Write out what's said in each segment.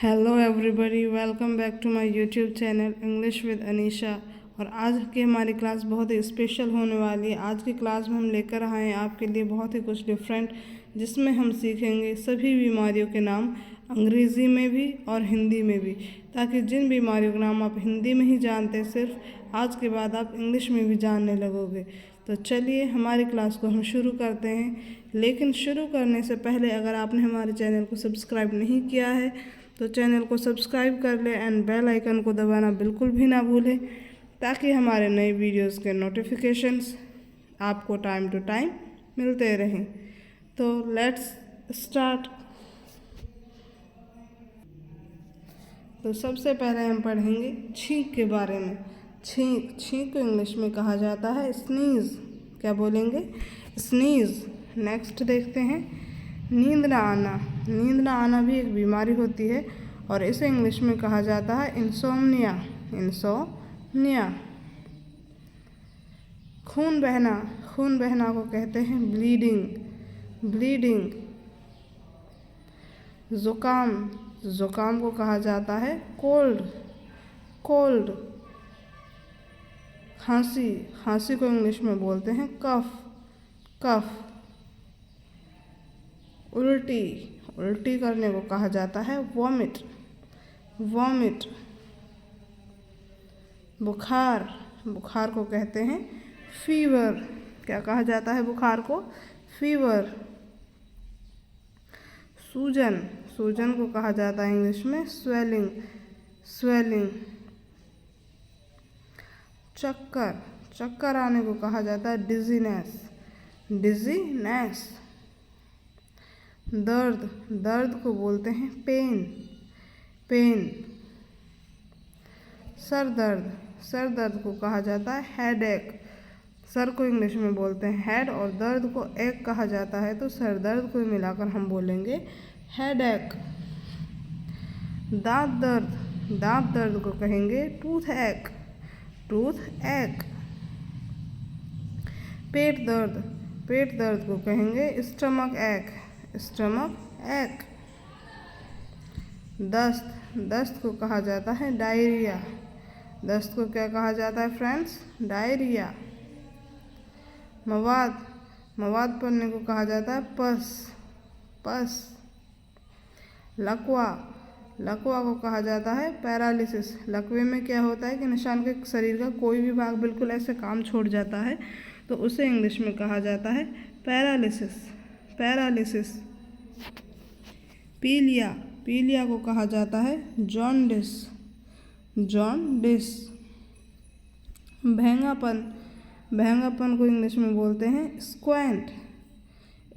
Hello everybody, welcome back to my YouTube channel English with Anisha. और आज की हमारी क्लास बहुत ही स्पेशल होने वाली है। आज की क्लास में हम लेकर आए हैं आपके लिए बहुत ही कुछ डिफरेंट, जिसमें हम सीखेंगे सभी बीमारियों के नाम अंग्रेज़ी में भी और हिंदी में भी, ताकि जिन बीमारियों के नाम आप हिंदी में ही जानते सिर्फ आज के बाद आप इंग्लिश में भी जानने लगोगे। तो चलिए हमारी क्लास को हम शुरू करते हैं। लेकिन शुरू करने से पहले अगर आपने हमारे चैनल को सब्सक्राइब नहीं किया है तो चैनल को सब्सक्राइब कर ले एंड बेल आइकन को दबाना बिल्कुल भी ना भूलें, ताकि हमारे नए वीडियोस के नोटिफिकेशंस आपको टाइम टू टाइम मिलते रहें। तो लेट्स स्टार्ट। तो सबसे पहले हम पढ़ेंगे छींक के बारे में। छींक छींक को इंग्लिश में कहा जाता है स्नीज़। क्या बोलेंगे? स्नीज़। नेक्स्ट देखते हैं नींद ना आना। नींद ना आना भी एक बीमारी होती है और इसे इंग्लिश में कहा जाता है इंसोम्निया। इंसोम्निया। खून बहना। खून बहना को कहते हैं ब्लीडिंग। ब्लीडिंग। ज़ुकाम। ज़ुकाम को कहा जाता है कोल्ड। कोल्ड। खांसी। खांसी को इंग्लिश में बोलते हैं कफ। कफ। उल्टी। उल्टी करने को कहा जाता है वॉमिट। वॉमिट। बुखार। बुखार को कहते हैं फीवर। क्या कहा जाता है बुखार को? फीवर। सूजन। सूजन को कहा जाता है इंग्लिश में स्वेलिंग। स्वेलिंग। चक्कर। चक्कर आने को कहा जाता है डिजीनेस। डिजीनेस। दर्द। दर्द को बोलते हैं पेन। पेन। सर दर्द। सर दर्द को कहा जाता है हेडेक। सर को इंग्लिश में बोलते हैं हेड और दर्द को एक कहा जाता है, तो सर दर्द को मिलाकर हम बोलेंगे हेडेक। दांत दर्द। दांत दर्द को कहेंगे टूथ एक। टूथ एक। पेट दर्द। पेट दर्द को कहेंगे स्टमक एक। स्टमक एक। दस्त। दस्त को कहा जाता है डायरिया। दस्त को क्या कहा जाता है फ्रेंड्स? डायरिया। मवाद। मवाद पढ़ने को कहा जाता है पस। पस। लकवा। लकवा को कहा जाता है पैरालिसिस। लकवे में क्या होता है कि इंसान के शरीर का कोई भी भाग बिल्कुल ऐसे काम छोड़ जाता है, तो उसे इंग्लिश में कहा जाता है पैरालिसिस। पैरालिसिस। पीलिया। पीलिया को कहा जाता है जॉन्डिस। जॉन्डिस। भैंगापन। भैंगापन को इंग्लिश में बोलते हैं स्क्वेंट।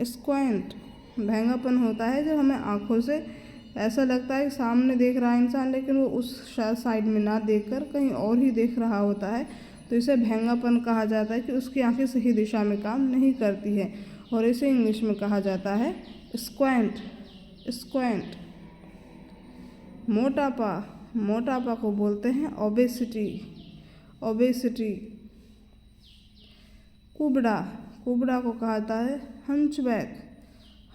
स्क्वेंट। भैंगापन होता है जब हमें आँखों से ऐसा लगता है कि सामने देख रहा है इंसान, लेकिन वो उस साइड में ना देखकर कहीं और ही देख रहा होता है, तो इसे भैंगापन कहा जाता है कि उसकी आंखें सही दिशा में काम नहीं करती है, और इसे इंग्लिश में कहा जाता है स्क्वेंट। स्क्वेंट। मोटापा। मोटापा को बोलते हैं ओबेसिटी। ओबेसिटी। कुबड़ा। कुबड़ा को कहता है हंचबैक।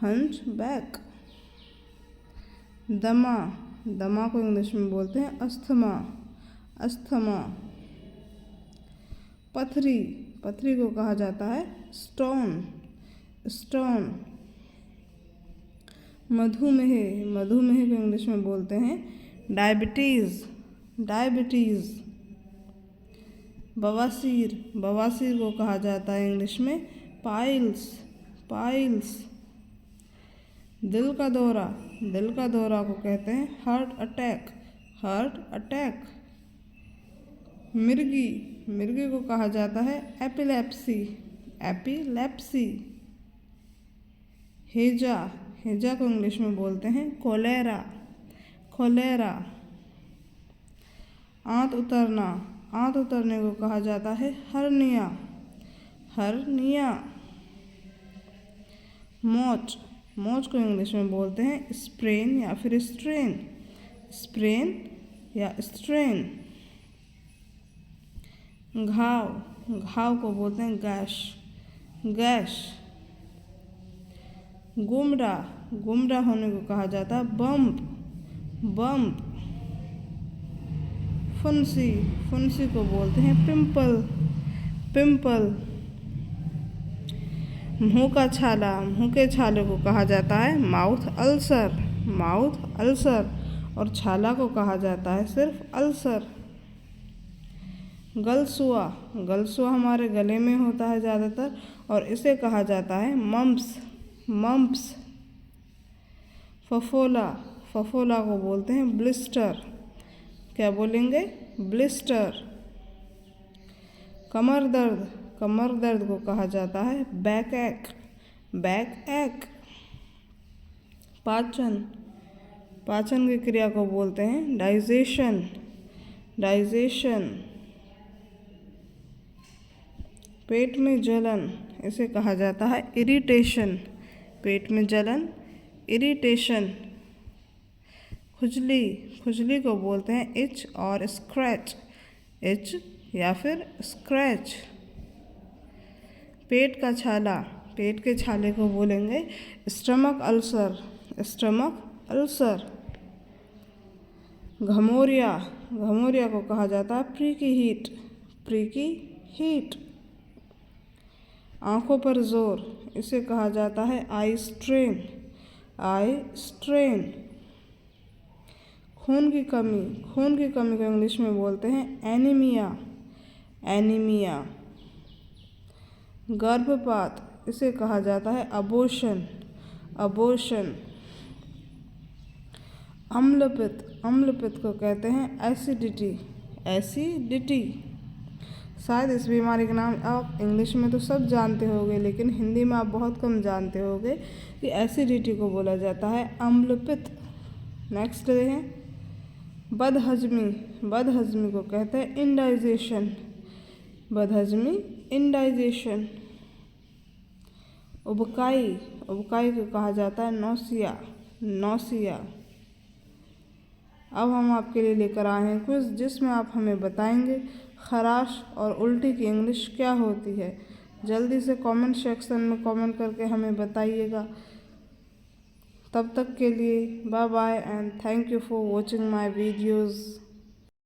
हंचबैक। दमा। दमा को इंग्लिश में बोलते हैं अस्थमा। अस्थमा। पथरी। पथरी को कहा जाता है स्टोन। स्टोन। मधुमेह। मधुमेह को इंग्लिश में बोलते हैं डायबिटीज़। डायबिटीज़। बवासीर। बवासीर को कहा जाता है इंग्लिश में पाइल्स। पाइल्स। दिल का दौरा। दिल का दौरा को कहते हैं हार्ट अटैक। Heart attack. मिर्गी। मिर्गी को कहा जाता है एपिलेप्सी। एपिलेप्सी। हैजा। हैजा को इंग्लिश में बोलते हैं कोलेरा। कोलेरा। आंत उतरना। आंत उतरने को कहा जाता है हर्निया। हर्निया। मोच। मोच को इंग्लिश में बोलते हैं स्प्रेन या फिर स्ट्रेन। स्प्रेन या स्ट्रेन। घाव। घाव को बोलते हैं गैश। गैश। गुमराह। गुमराह होने को कहा जाता है बम्प। बम्प। फुंसी, फुंसी को बोलते हैं पिंपल, पिंपल। मुंह का छाला, मुंह के छाले को कहा जाता है माउथ अल्सर, माउथ अल्सर। और छाला को कहा जाता है सिर्फ अल्सर। गलसुआ, गलसुआ हमारे गले में होता है ज़्यादातर और इसे कहा जाता है मम्प्स, मम्प्स। फफोला, फफोला को बोलते हैं ब्लिस्टर। क्या बोलेंगे? ब्लिस्टर। कमर दर्द, कमर दर्द को कहा जाता है बैक एक, बैक एक। पाचन, पाचन की क्रिया को बोलते हैं डाइजेशन, डाइजेशन। पेट में जलन, इसे कहा जाता है इरिटेशन, पेट में जलन, इरिटेशन। खुजली, खुजली को बोलते हैं इच और स्क्रैच, इच या फिर स्क्रैच। पेट का छाला, पेट के छाले को बोलेंगे स्टमक अल्सर, स्टमक अल्सर। घमौरिया, घमौरिया को कहा जाता है प्रीकी हीट, प्रीकी हीट। आँखों पर जोर, इसे कहा जाता है आई स्ट्रेन, आई स्ट्रेन। खून की कमी, खून की कमी को इंग्लिश में बोलते हैं एनीमिया, एनीमिया। गर्भपात, इसे कहा जाता है अबॉर्शन, अबॉर्शन। अम्लपित्त, अम्लपित्त को कहते हैं एसिडिटी, एसिडिटी। शायद इस बीमारी का नाम आप इंग्लिश में तो सब जानते होंगे, लेकिन हिंदी में आप बहुत कम जानते होंगे कि एसिडिटी को बोला जाता है अम्लपित्त। नेक्स्ट है बदहजमी, बदहजमी को कहते हैं इंडाइजेशन, बदहजमी, इंडाइजेशन। उबकाई, उबकाई को कहा जाता है नौसिया, नौसिया। अब हम आपके लिए लेकर आए हैं क्विज, जिसमें आप हमें बताएंगे खराश और उल्टी की इंग्लिश क्या होती है। जल्दी से कमेंट सेक्शन में कमेंट करके हमें बताइएगा। तब तक के लिए bye bye and thank you for watching my videos.